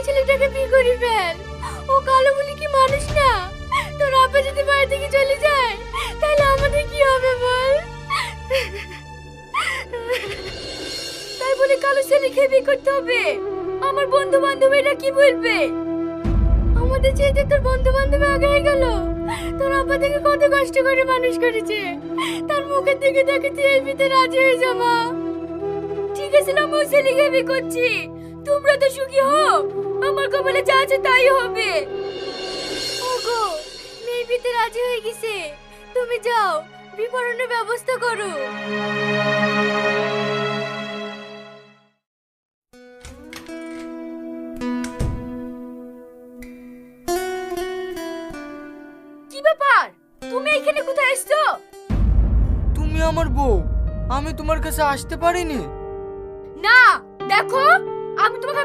ছেলেটাকে বিয়ে করি ফেল। ও কালো বলে কি মানুষ না? তোর আপা যদি বাড়ি থেকে চলে যায় তাহলে আমাদের কি হবে বল? তাই বলে কালো ছেলেকে বিয়ে করতে হবে? আমার বন্ধু বান্ধবীরা কি বলবে? আমাদের চাইতে তোর বন্ধু বান্ধব আগে হয়ে গেল। তোর আপা থেকে কত কষ্ট করে মানুষ করেছে, তার মুখের দিকে দেখে তুই এই বিয়েতে রাজি হয়ে যাবা? ঠিক আছে না, আমি ওই ছেলেকে বিয়ে করছি। তোমরা তো সুখী হও, আমার কপালে যা আছে তাই হবে। ওগো, মেয়ে বিয়েতে রাজি হয়ে গেছে, তুমি যাও বিবরণের ব্যবস্থা করো। কি ব্যাপার, তুমি এখানে কোথায় এসছো? তুমি আমার বউ, আমি তোমার কাছে আসতে পারিনি। না, দেখো আমি তোমাকে